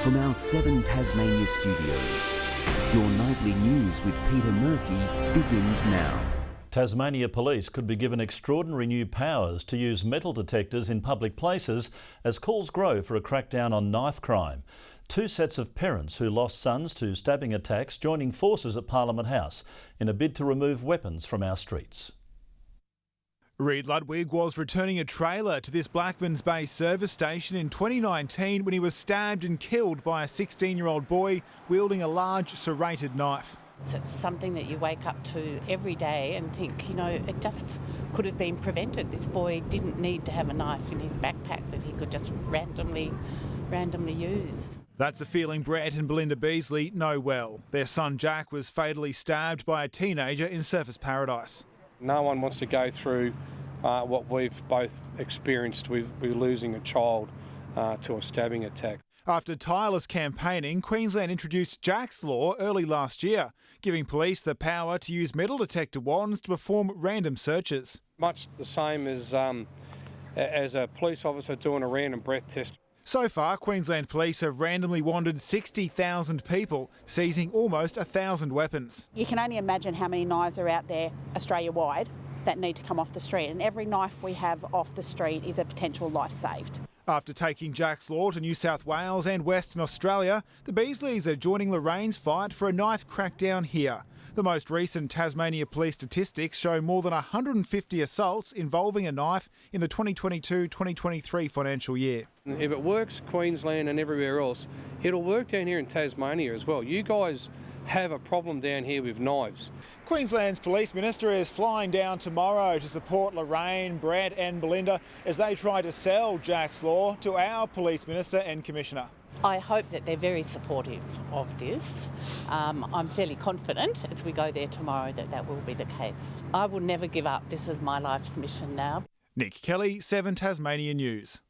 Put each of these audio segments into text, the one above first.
From our 7 Tasmania studios, your nightly news with Peter Murphy begins now. Tasmania Police could be given extraordinary new powers to use metal detectors in public places as calls grow for a crackdown on knife crime. 2 sets of parents who lost sons to stabbing attacks joining forces at Parliament House in a bid to remove weapons from our streets. Reid Ludwig was returning a trailer to this Blackmans Bay service station in 2019 when he was stabbed and killed by a 16-year-old boy wielding a large serrated knife. It's something that you wake up to every day and think, you know, it just could have been prevented. This boy didn't need to have a knife in his backpack that he could just randomly use. That's a feeling Brett and Belinda Beasley know well. Their son Jack was fatally stabbed by a teenager in Surfers Paradise. No one wants to go through what we've both experienced with losing a child to a stabbing attack. After tireless campaigning, Queensland introduced Jack's Law early last year, giving police the power to use metal detector wands to perform random searches. Much the same as a police officer doing a random breath test. So far, Queensland Police have randomly wanded 60,000 people, seizing almost 1,000 weapons. You can only imagine how many knives are out there Australia-wide that need to come off the street, and every knife we have off the street is a potential life saved. After taking Jack's Law to New South Wales and Western Australia, the Beasleys are joining Lorraine's fight for a knife crackdown here. The most recent Tasmania Police statistics show more than 150 assaults involving a knife in the 2022-2023 financial year. If it works Queensland and everywhere else, it'll work down here in Tasmania as well. You guys have a problem down here with knives. Queensland's Police Minister is flying down tomorrow to support Lorraine, Brett and Belinda as they try to sell Jack's Law to our Police Minister and Commissioner. I hope that they're very supportive of this. I'm fairly confident as we go there tomorrow that will be the case. I will never give up. This is my life's mission now. Nick Kelly, 7 Tasmania News.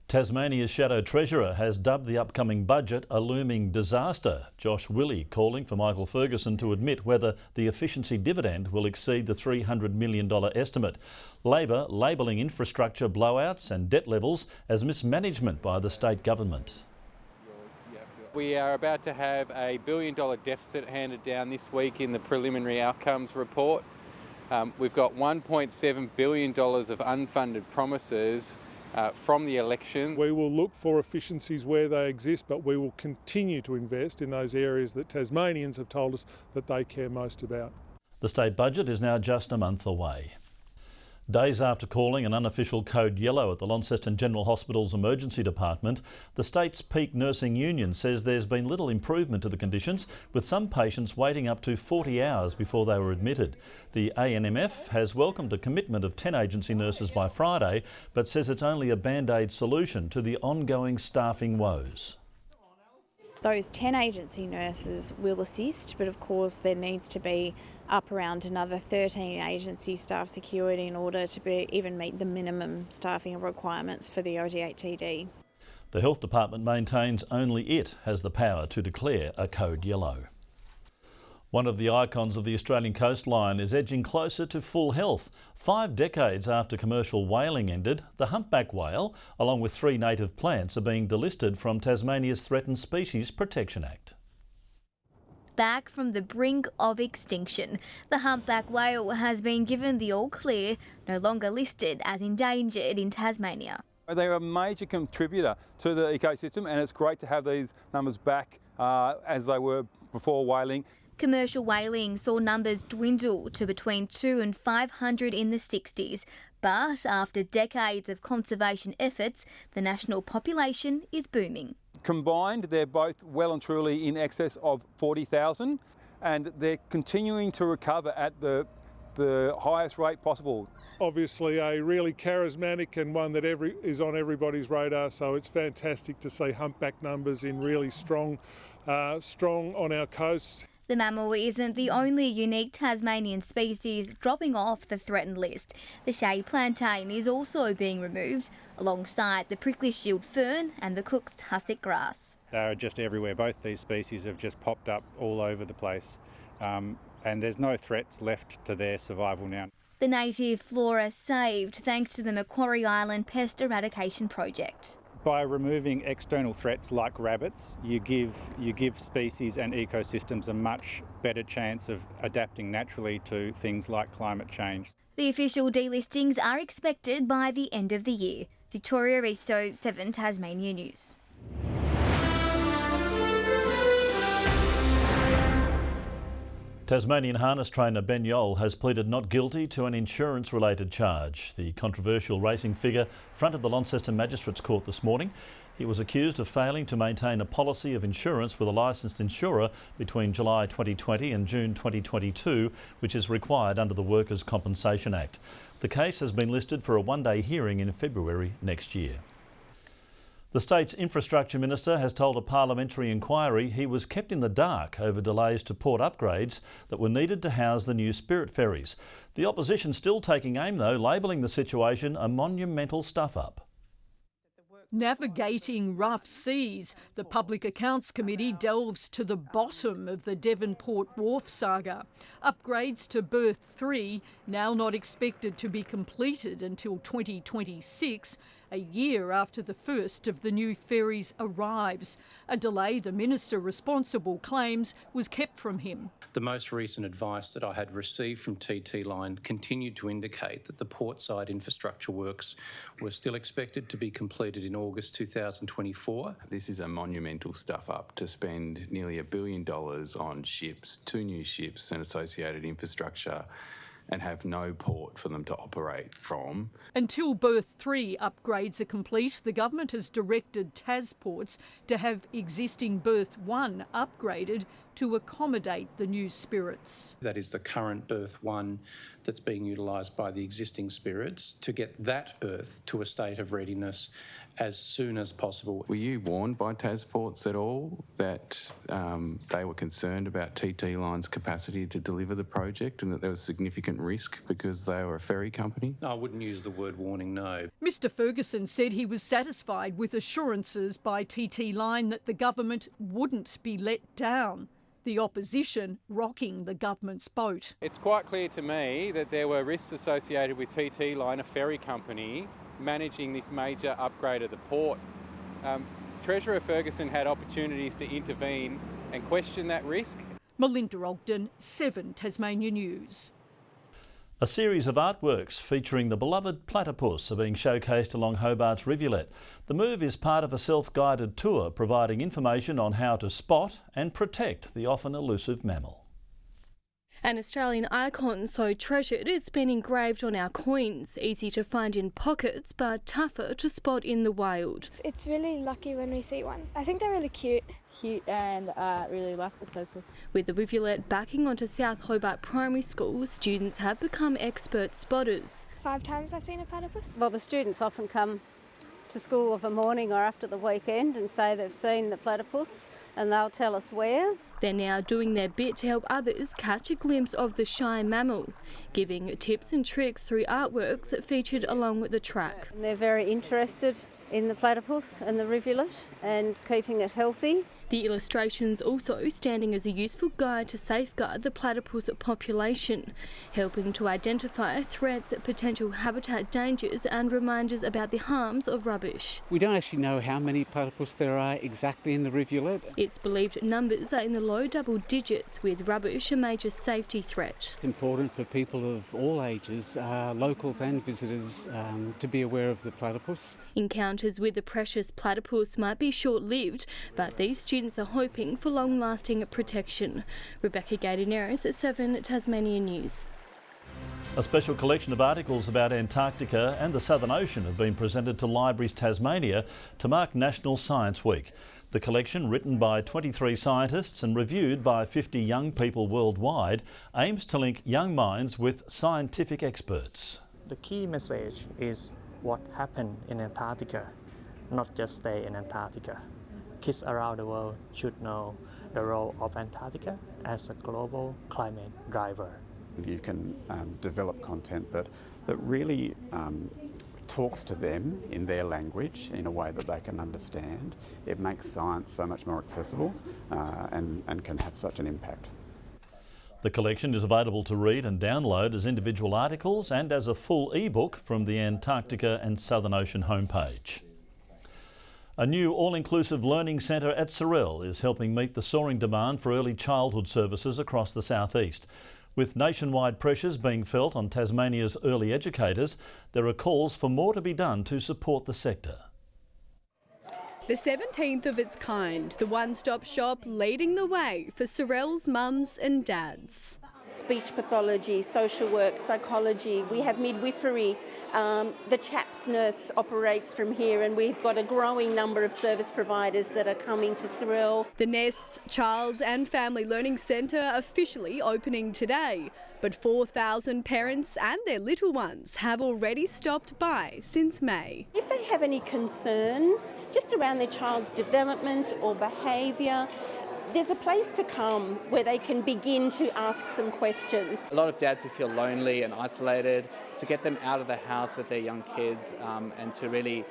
Tasmania's Shadow Treasurer has dubbed the upcoming budget a looming disaster. Josh Willey calling for Michael Ferguson to admit whether the efficiency dividend will exceed the $300 million estimate. Labor labelling infrastructure blowouts and debt levels as mismanagement by the state government. We are about to have a $1 billion deficit handed down this week in the preliminary outcomes report. We've got $1.7 billion of unfunded promises from the election. We will look for efficiencies where they exist, but we will continue to invest in those areas that Tasmanians have told us that they care most about. The state budget is now just a month away. Days after calling an unofficial code yellow at the Launceston General Hospital's emergency department, the state's peak nursing union says there's been little improvement to the conditions, with some patients waiting up to 40 hours before they were admitted. The ANMF has welcomed a commitment of 10 agency nurses by Friday, but says it's only a band-aid solution to the ongoing staffing woes. Those 10 agency nurses will assist, but of course there needs to be up around another 13 agency staff secured in order to even meet the minimum staffing requirements for the ODHED. The Health Department maintains only it has the power to declare a code yellow. One of the icons of the Australian coastline is edging closer to full health. 5 decades after commercial whaling ended, the humpback whale, along with 3 native plants, are being delisted from Tasmania's Threatened Species Protection Act. Back from the brink of extinction, the humpback whale has been given the all clear, no longer listed as endangered in Tasmania. They're a major contributor to the ecosystem, and it's great to have these numbers back as they were before whaling. Commercial whaling saw numbers dwindle to between 200 and 500 in the 60s, but after decades of conservation efforts, the national population is booming. Combined, they're both well and truly in excess of 40,000, and they're continuing to recover at the highest rate possible. Obviously a really charismatic and one that is on everybody's radar, so it's fantastic to see humpback numbers in really strong on our coasts. The mammal isn't the only unique Tasmanian species dropping off the threatened list. The shade plantain is also being removed, alongside the prickly shield fern and the Cook's tussock grass. They're just everywhere. Both these species have just popped up all over the place, and there's no threats left to their survival now. The native flora saved thanks to the Macquarie Island Pest Eradication Project. By removing external threats like rabbits, you give species and ecosystems a much better chance of adapting naturally to things like climate change. The official delistings are expected by the end of the year. Victoria Risto, 7 Tasmania News. Tasmanian harness trainer Ben Yole has pleaded not guilty to an insurance-related charge. The controversial racing figure fronted the Launceston Magistrates Court this morning. He was accused of failing to maintain a policy of insurance with a licensed insurer between July 2020 and June 2022, which is required under the Workers' Compensation Act. The case has been listed for a one-day hearing in February next year. The state's infrastructure minister has told a parliamentary inquiry he was kept in the dark over delays to port upgrades that were needed to house the new Spirit ferries. The opposition still taking aim though, labelling the situation a monumental stuff-up. Navigating rough seas, the Public Accounts Committee delves to the bottom of the Devonport Wharf saga. Upgrades to berth 3, now not expected to be completed until 2026, a year after the first of the new ferries arrives. A delay the minister responsible claims was kept from him. The most recent advice that I had received from TT Line continued to indicate that the portside infrastructure works were still expected to be completed in August 2024. This is a monumental stuff up to spend nearly $1 billion on ships, 2 new ships and associated infrastructure, and have no port for them to operate from. Until berth 3 upgrades are complete, the government has directed TasPorts to have existing berth 1 upgraded to accommodate the new Spirits. That is the current berth 1 that's being utilised by the existing Spirits, to get that berth to a state of readiness as soon as possible. Were you warned by TasPorts at all that they were concerned about TT Line's capacity to deliver the project and that there was significant risk because they were a ferry company? I wouldn't use the word warning, no. Mr Ferguson said he was satisfied with assurances by TT Line that the government wouldn't be let down. The opposition rocking the government's boat. It's quite clear to me that there were risks associated with TT Line, a ferry company, managing this major upgrade of the port. Treasurer Ferguson had opportunities to intervene and question that risk. Melinda Ogden, 7 Tasmania News. A series of artworks featuring the beloved Platypus are being showcased along Hobart's rivulet. The move is part of a self-guided tour providing information on how to spot and protect the often elusive mammal. An Australian icon so treasured it's been engraved on our coins, easy to find in pockets but tougher to spot in the wild. It's really lucky when we see one. I think they're really cute. Cute and really like the platypus. With the rivulet backing onto South Hobart Primary School, students have become expert spotters. 5 times I've seen a platypus. Well, the students often come to school of a morning or after the weekend and say they've seen the platypus and they'll tell us where. They're now doing their bit to help others catch a glimpse of the shy mammal, giving tips and tricks through artworks that featured along with the track. And they're very interested in the platypus and the rivulet and keeping it healthy. The illustrations also standing as a useful guide to safeguard the platypus population, helping to identify threats, potential habitat dangers and reminders about the harms of rubbish. We don't actually know how many platypus there are exactly in the rivulet. It's believed numbers are in the low double digits, with rubbish a major safety threat. It's important for people of all ages, locals and visitors, to be aware of the platypus. Encounters with the precious platypus might be short-lived, but these students are hoping for long-lasting protection. Rebecca Gaidaneris at 7 Tasmania News. A special collection of articles about Antarctica and the Southern Ocean have been presented to Libraries Tasmania to mark National Science Week. The collection, written by 23 scientists and reviewed by 50 young people worldwide, aims to link young minds with scientific experts. The key message is what happened in Antarctica, not just stay in Antarctica. Kids around the world should know the role of Antarctica as a global climate driver. You can develop content that really talks to them in their language in a way that they can understand. It makes science so much more accessible and can have such an impact. The collection is available to read and download as individual articles and as a full e-book from the Antarctica and Southern Ocean homepage. A new all-inclusive learning centre at Sorell is helping meet the soaring demand for early childhood services across the southeast. With nationwide pressures being felt on Tasmania's early educators, there are calls for more to be done to support the sector. The 17th of its kind, the one-stop shop leading the way for Sorell's mums and dads. Speech pathology, social work, psychology, we have midwifery, the CHAPS nurse operates from here, and we've got a growing number of service providers that are coming to Sorell. The Nest's Child and Family Learning Centre officially opening today, but 4,000 parents and their little ones have already stopped by since May. If they have any concerns just around their child's development or behaviour, there's a place to come where they can begin to ask some questions. A lot of dads who feel lonely and isolated, to get them out of the house with their young kids and to really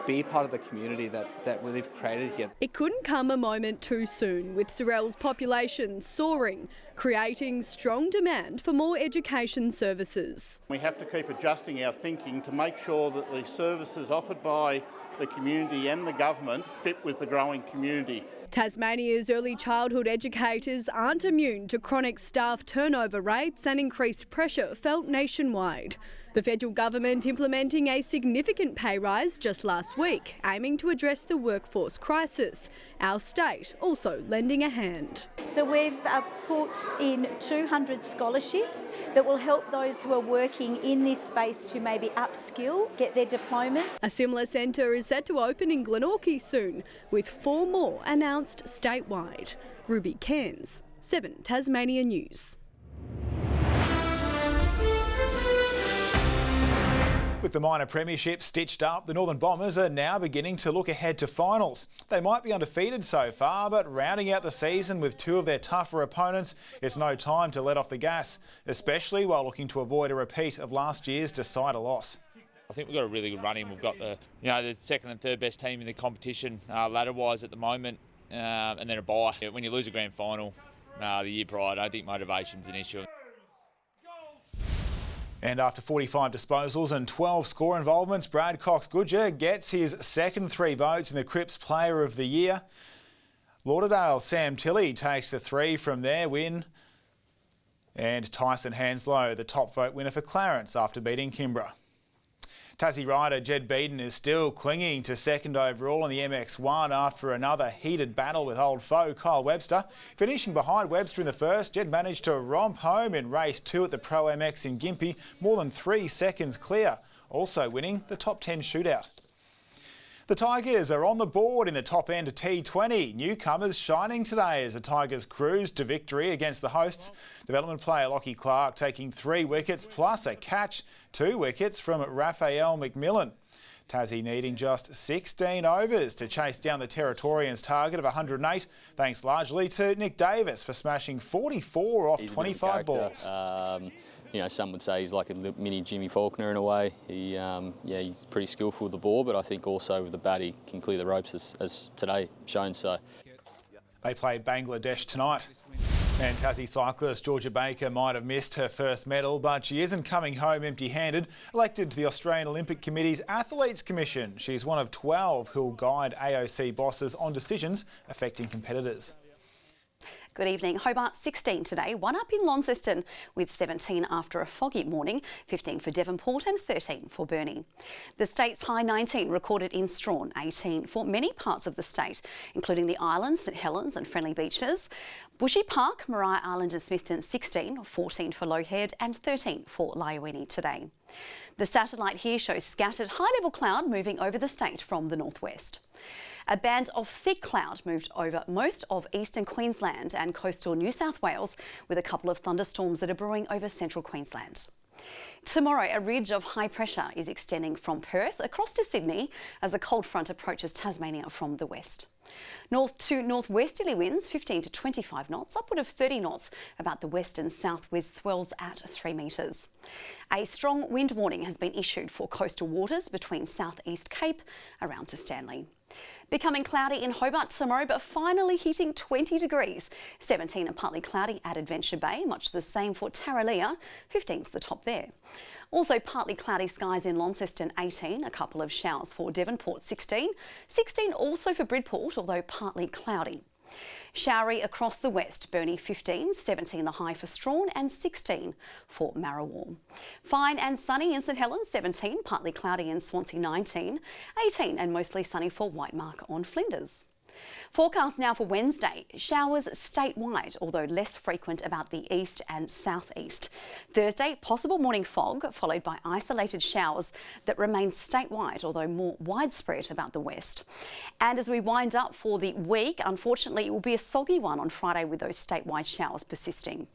be part of the community that we've created here. It couldn't come a moment too soon, with Sorell's population soaring, creating strong demand for more education services. We have to keep adjusting our thinking to make sure that the services offered by the community and the government fit with the growing community. Tasmania's early childhood educators aren't immune to chronic staff turnover rates and increased pressure felt nationwide. The federal government implementing a significant pay rise just last week, aiming to address the workforce crisis. Our state also lending a hand. So we've put in 200 scholarships that will help those who are working in this space to maybe upskill, get their diplomas. A similar centre is set to open in Glenorchy soon, with 4 more announced statewide. Ruby Cairns, 7 Tasmania News. With the minor premiership stitched up, the Northern Bombers are now beginning to look ahead to finals. They might be undefeated so far, but rounding out the season with 2 of their tougher opponents, it's no time to let off the gas, especially while looking to avoid a repeat of last year's decider loss. I think we've got a really good run in. We've got the second and third best team in the competition ladder-wise at the moment, and then a bye. When you lose a grand final the year prior, I don't think motivation's an issue. And after 45 disposals and 12 score involvements, Brad Cox-Goodger gets his second 3 votes in the Cripps Player of the Year. Lauderdale's Sam Tilley takes the 3 from their win. And Tyson Hanslow, the top vote winner for Clarence after beating Kimbra. Tassie rider Jed Beeden is still clinging to second overall in the MX1 after another heated battle with old foe Kyle Webster. Finishing behind Webster in the first, Jed managed to romp home in race 2 at the Pro MX in Gympie, more than 3 seconds clear, also winning the top 10 shootout. The Tigers are on the board in the top end of T20. Newcomers shining today as the Tigers cruise to victory against the hosts. Development player Lockie Clark taking 3 wickets plus a catch, 2 wickets from Raphael McMillan. Tassie needing just 16 overs to chase down the Territorians' target of 108, thanks largely to Nick Davis for smashing 44 off 25 balls. Some would say he's like a mini Jimmy Faulkner in a way. He's pretty skillful with the ball, but I think also with the bat he can clear the ropes as today shown. So they play Bangladesh tonight. And Tassie cyclist Georgia Baker might have missed her first medal, but she isn't coming home empty-handed. Elected to the Australian Olympic Committee's Athletes Commission, she's one of 12 who'll guide AOC bosses on decisions affecting competitors. Good evening. Hobart 16 today, 1 up in Launceston with 17 after a foggy morning, 15 for Devonport and 13 for Burnie. The state's high 19 recorded in Strawn, 18 for many parts of the state, including the Islands, St Helens and Friendly Beaches. Bushy Park, Maria Island and Smithton 16, 14 for Low Head and 13 for Lyowini today. The satellite here shows scattered high-level cloud moving over the state from the northwest. A band of thick cloud moved over most of eastern Queensland and coastal New South Wales, with a couple of thunderstorms that are brewing over central Queensland. Tomorrow, a ridge of high pressure is extending from Perth across to Sydney as a cold front approaches Tasmania from the west. North to northwesterly winds 15 to 25 knots, upward of 30 knots about the west and south with swells at 3 metres. A strong wind warning has been issued for coastal waters between South East Cape around to Stanley. Becoming cloudy in Hobart tomorrow, but finally hitting 20 degrees. 17 and partly cloudy at Adventure Bay, much the same for Tarraleah. 15's the top there. Also partly cloudy skies in Launceston, 18, a couple of showers for Devonport, 16. 16 also for Bridport, although partly cloudy. Showery across the west, Burnie 15, 17 the high for Strawn and 16 for Marrawall. Fine and sunny in St Helens, 17, partly cloudy in Swansea 19, 18 and mostly sunny for Whitemark on Flinders. Forecast now for Wednesday. Showers statewide, although less frequent about the east and southeast. Thursday, possible morning fog, followed by isolated showers that remain statewide, although more widespread about the west. And as we wind up for the week, unfortunately, it will be a soggy one on Friday with those statewide showers persisting.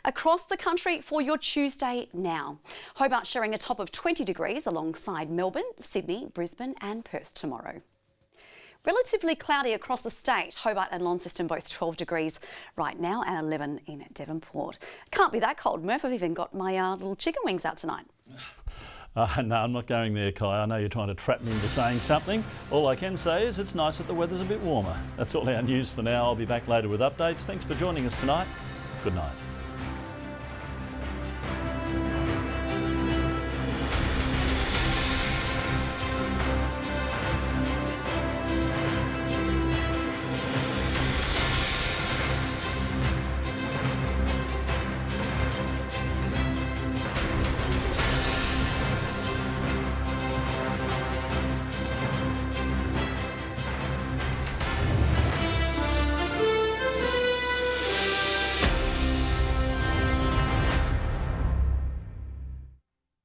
Across the country for your Tuesday now. Hobart showing a top of 20 degrees alongside Melbourne, Sydney, Brisbane and Perth tomorrow. Relatively cloudy across the state. Hobart and Launceston both 12 degrees right now and 11 in Devonport. Can't be that cold, Murph. I've even got my little chicken wings out tonight. No, I'm not going there, Kai. I know you're trying to trap me into saying something. All I can say is it's nice that the weather's a bit warmer. That's all our news for now. I'll be back later with updates. Thanks for joining us tonight. Good night.